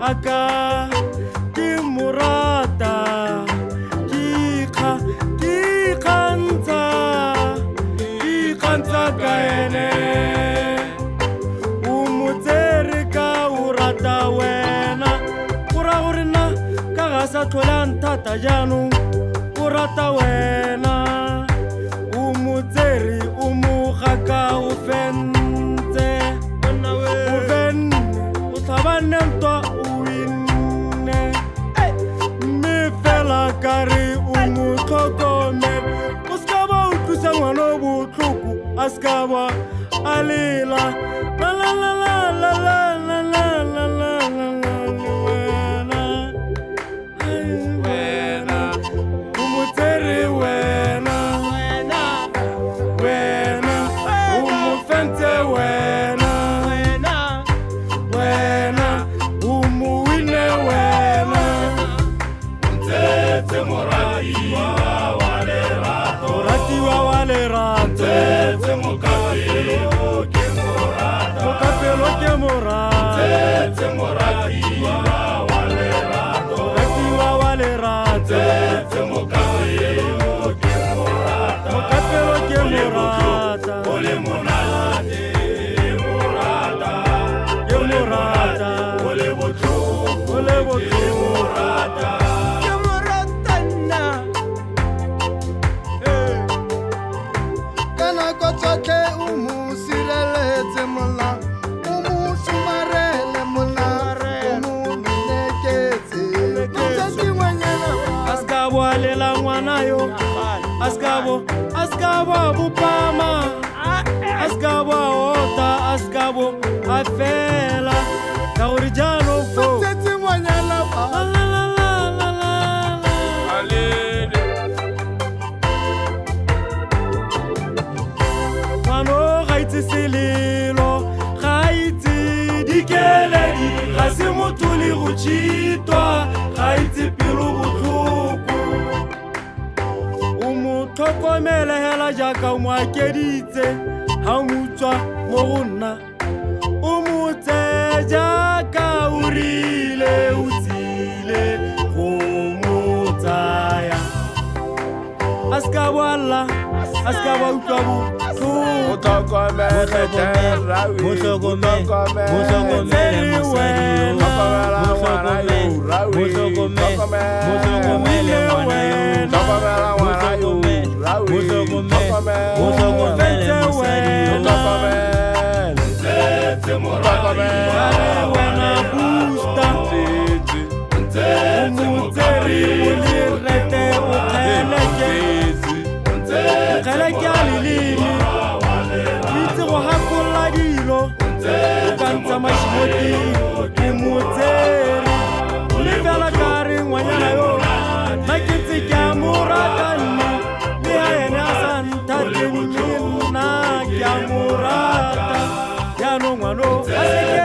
aka ke morata ke kgantsa ka ene o mo tsere ka o rata wena o ra gore nna ka ga sa tlholang thata jaanong o rata wena o mo tsere o mo gaka o fentse o fenne o tlhabane ntwa o winne mme fela kare o mo tlhokomele o ska ba utlwisa ngwana botlhoko a ska ba a lela la la la la la la la la la la wena o mo tsere wena o mo fentse wena o mo winne wena Tsetse moratiwa wa lerato Tsetse mokapelo ke morata Tsetse moratiwa wa lerato Tsetse mokapelo ke morata O le monate morata O le botlhoko ke morata lela ngwana yo askabo bupama askabo ota askabo a fela ka gore jalo fo ngwano ga itse selelo ga itse dikeledi ga se motho le go tšhitwa ga itse pelo botlhoko tlhokomele hela jaaka o mo akeditse ga o motswa mo go nna o motse jaaka o rile o tsile go mo tsaya a ska boalla a ska ba utlwa ke motsere o le fela kare ngwanyana yo ma ke ntse ke a mo rata nna le ha ene a sa nthate nna ke a mo rata jaanong ngwano a seke